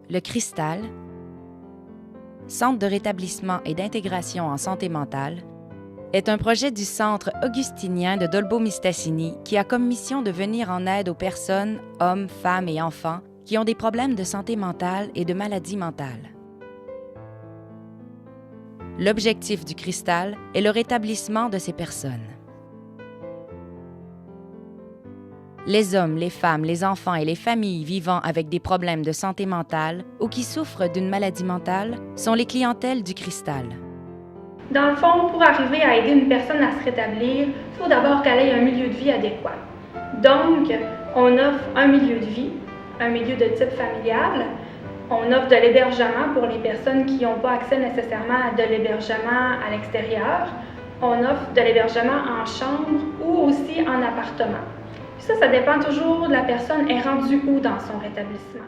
Le Cristal, Centre de rétablissement et d'intégration en santé mentale, est un projet du Centre augustinien de Dolbeau-Mistassini qui a comme mission de venir en aide aux personnes, hommes, femmes et enfants qui ont des problèmes de santé mentale et de maladies mentales. L'objectif du Cristal est le rétablissement de ces personnes. Les hommes, les femmes, les enfants et les familles vivant avec des problèmes de santé mentale ou qui souffrent d'une maladie mentale sont les clientèles du Cristal. Dans le fond, pour arriver à aider une personne à se rétablir, il faut d'abord qu'elle ait un milieu de vie adéquat. Donc, on offre un milieu de vie, un milieu de type familial. On offre de l'hébergement pour les personnes qui n'ont pas accès nécessairement à de l'hébergement à l'extérieur. On offre de l'hébergement en chambre ou aussi en appartement. Ça dépend toujours de la personne est rendue où dans son rétablissement.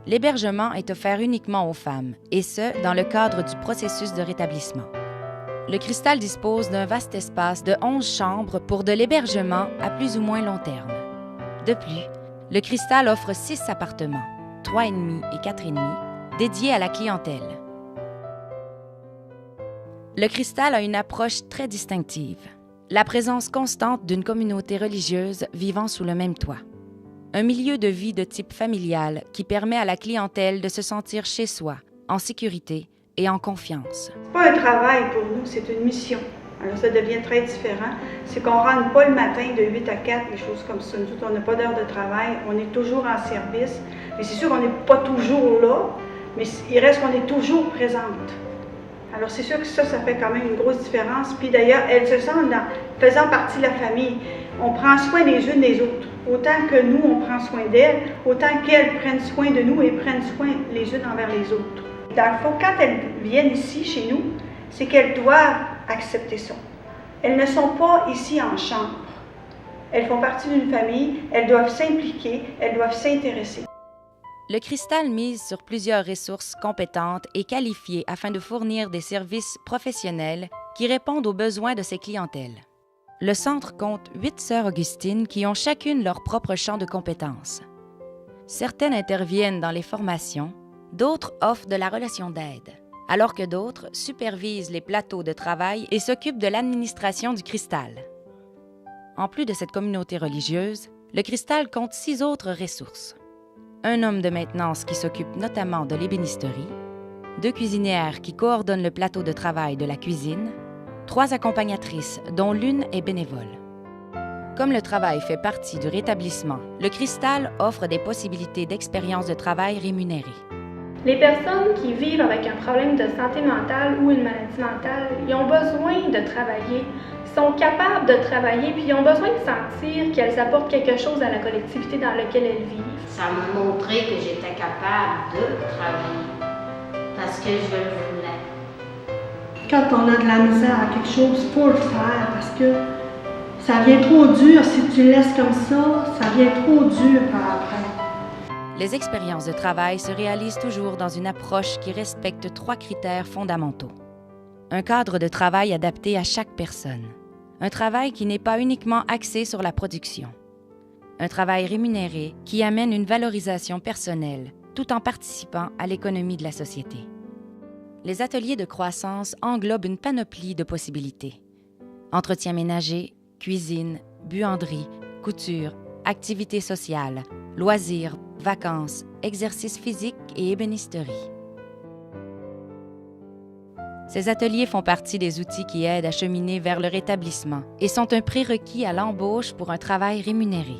L'hébergement est offert uniquement aux femmes, et ce, dans le cadre du processus de rétablissement. Le Cristal dispose d'un vaste espace de 11 chambres pour de l'hébergement à plus ou moins long terme. De plus, le Cristal offre 6 appartements, 3,5 et 4,5, dédiés à la clientèle. Le Cristal a une approche très distinctive. La présence constante d'une communauté religieuse vivant sous le même toit. Un milieu de vie de type familial qui permet à la clientèle de se sentir chez soi, en sécurité et en confiance. C'est pas un travail pour nous, c'est une mission. Alors ça devient très différent. C'est qu'on ne rentre pas le matin de 8 à 4, des choses comme ça. Nous autres, on n'a pas d'heure de travail, on est toujours en service. Mais c'est sûr qu'on n'est pas toujours là, mais il reste qu'on est toujours présente. Alors c'est sûr que ça fait quand même une grosse différence. Puis d'ailleurs, elles se sentent faisant partie de la famille. On prend soin les unes des autres. Autant que nous, on prend soin d'elles, autant qu'elles prennent soin de nous et prennent soin les unes envers les autres. Dans le fond, quand elles viennent ici, chez nous, c'est qu'elles doivent accepter ça. Elles ne sont pas ici en chambre. Elles font partie d'une famille, elles doivent s'impliquer, elles doivent s'intéresser. Le Cristal mise sur plusieurs ressources compétentes et qualifiées afin de fournir des services professionnels qui répondent aux besoins de ses clientèles. Le centre compte 8 sœurs Augustines qui ont chacune leur propre champ de compétences. Certaines interviennent dans les formations, d'autres offrent de la relation d'aide, alors que d'autres supervisent les plateaux de travail et s'occupent de l'administration du Cristal. En plus de cette communauté religieuse, le Cristal compte 6 autres ressources. Un homme de maintenance qui s'occupe notamment de l'ébénisterie, 2 cuisinières qui coordonnent le plateau de travail de la cuisine, 3 accompagnatrices dont l'une est bénévole. Comme le travail fait partie du rétablissement, le Cristal offre des possibilités d'expérience de travail rémunérées. Les personnes qui vivent avec un problème de santé mentale ou une maladie mentale, ils ont besoin de travailler, sont capables de travailler, puis ils ont besoin de sentir qu'elles apportent quelque chose à la collectivité dans laquelle elles vivent. Ça m'a montré que j'étais capable de travailler parce que je le voulais. Quand on a de la misère à quelque chose, il faut le faire parce que ça vient trop dur. Si tu laisses comme ça vient trop dur par après. Les expériences de travail se réalisent toujours dans une approche qui respecte 3 critères fondamentaux. Un cadre de travail adapté à chaque personne. Un travail qui n'est pas uniquement axé sur la production. Un travail rémunéré qui amène une valorisation personnelle tout en participant à l'économie de la société. Les ateliers de croissance englobent une panoplie de possibilités. Entretien ménager, cuisine, buanderie, couture, activités sociales, loisirs, vacances, exercices physiques et ébénisterie. Ces ateliers font partie des outils qui aident à cheminer vers le rétablissement et sont un prérequis à l'embauche pour un travail rémunéré.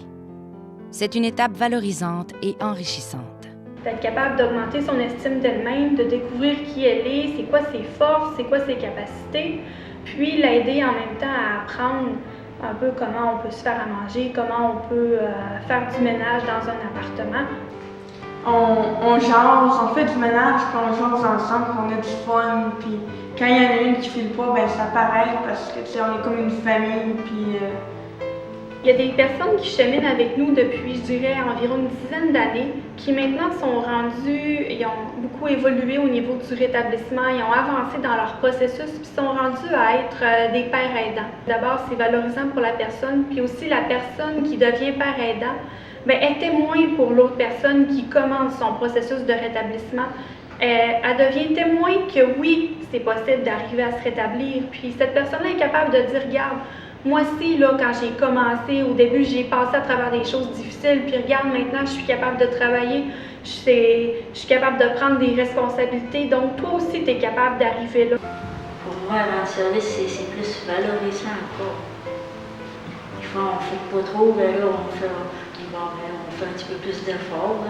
C'est une étape valorisante et enrichissante. D'être capable d'augmenter son estime d'elle-même, de découvrir qui elle est, c'est quoi ses forces, c'est quoi ses capacités, puis l'aider en même temps à apprendre un peu comment on peut se faire à manger, comment on peut faire du ménage dans un appartement. On jase, on fait du ménage, puis on jase ensemble, puis on a du fun, puis quand il y en a une qui file pas, ben ça paraît parce que tu sais, on est comme une famille, puis... Il y a des personnes qui cheminent avec nous depuis, je dirais, environ une dizaine d'années, qui maintenant sont rendues, ils ont beaucoup évolué au niveau du rétablissement, ils ont avancé dans leur processus, puis sont rendus à être des pères aidants. D'abord, c'est valorisant pour la personne, puis aussi la personne qui devient père aidant bien, est témoin pour l'autre personne qui commence son processus de rétablissement. Elle devient témoin que oui, c'est possible d'arriver à se rétablir. Puis cette personne-là est capable de dire, regarde, moi aussi, là, quand j'ai commencé, au début, j'ai passé à travers des choses difficiles, puis regarde, maintenant, je suis capable de travailler, je suis capable de prendre des responsabilités, donc toi aussi, tu es capable d'arriver là. Pour moi, rendre service, c'est plus valorisant encore. Des fois, on ne fait pas trop, mais là, on fait un petit peu plus d'efforts,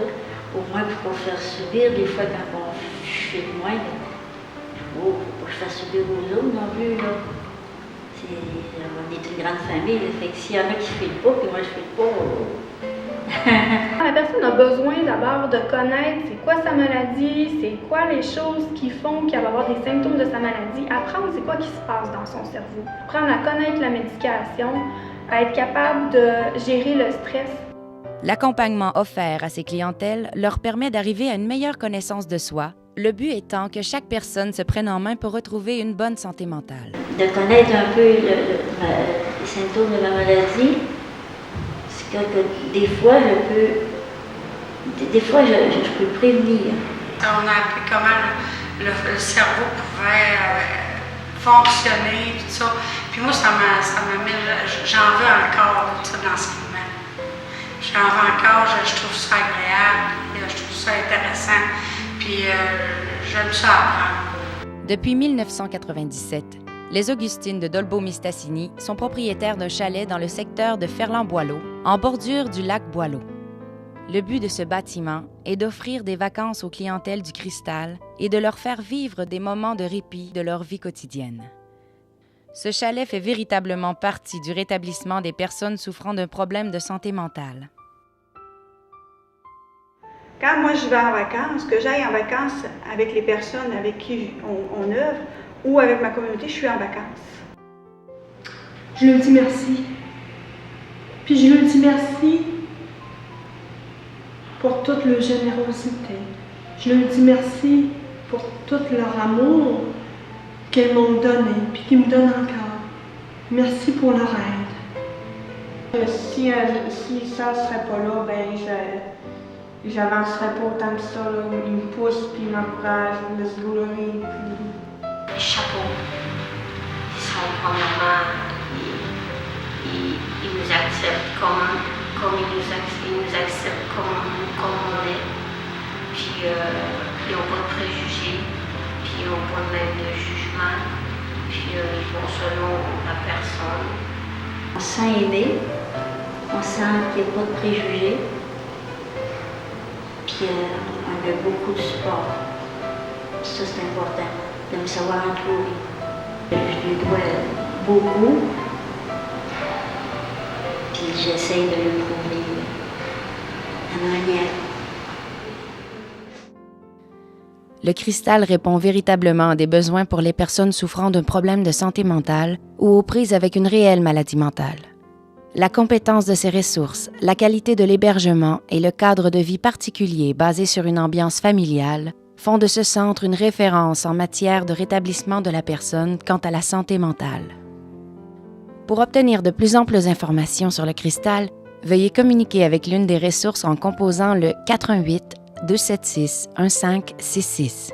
au moins pour pas faire subir. Des fois, quand je fais moins, faut pas que je fasse subir aux autres non plus, là. On est une grande famille, là, fait que s'il y en a qui ne filent pas, puis moi je ne file pas. La personne a besoin d'abord de connaître c'est quoi sa maladie, c'est quoi les choses qui font qu'elle va avoir des symptômes de sa maladie, apprendre c'est quoi qui se passe dans son cerveau, apprendre à connaître la médication, à être capable de gérer le stress. L'accompagnement offert à ces clientèles leur permet d'arriver à une meilleure connaissance de soi, le but étant que chaque personne se prenne en main pour retrouver une bonne santé mentale. De connaître un peu les symptômes de la maladie, c'est que des fois, je peux prévenir. On a appris comment le cerveau pouvait fonctionner, tout ça. Puis moi, ça m'amène, j'en veux encore de ça dans ce moment. J'en veux encore, je trouve ça agréable, je trouve ça intéressant, puis j'aime ça apprendre. Depuis 1997, les Augustines de Dolbeau-Mistassini sont propriétaires d'un chalet dans le secteur de Ferland-Boileau, en bordure du lac Boileau. Le but de ce bâtiment est d'offrir des vacances aux clientèles du Cristal et de leur faire vivre des moments de répit de leur vie quotidienne. Ce chalet fait véritablement partie du rétablissement des personnes souffrant d'un problème de santé mentale. Quand moi je vais en vacances, que j'aille en vacances avec les personnes avec qui on œuvre ou avec ma communauté, je suis en vacances. Je leur dis merci. Puis je leur dis merci pour toute leur générosité. Je leur dis merci pour tout leur amour qu'elles m'ont donné, puis qu'ils me donnent encore. Merci pour leur aide. Si ça ne serait pas là, ben j'avancerais pas autant que ça. Là. Ils me poussent, puis ils m'encouragent, ils me laissent gouler, puis... Chapeau. Ils sont premièrement, ils nous acceptent comme ils nous acceptent comme on est. Puis ils n'ont pas de préjugés, puis ils n'ont pas même de jugement, puis ils font selon la personne. On se sent aimé, on sent qu'il n'y a pas de préjugés, puis on a beaucoup de support. Ça c'est important, de me savoir entourer. Je lui dois beaucoup, puis j'essaie de le prouver à ma manière. Le Cristal répond véritablement à des besoins pour les personnes souffrant d'un problème de santé mentale ou aux prises avec une réelle maladie mentale. La compétence de ses ressources, la qualité de l'hébergement et le cadre de vie particulier basé sur une ambiance familiale font de ce centre une référence en matière de rétablissement de la personne quant à la santé mentale. Pour obtenir de plus amples informations sur le Cristal, veuillez communiquer avec l'une des ressources en composant le 418 276 1566.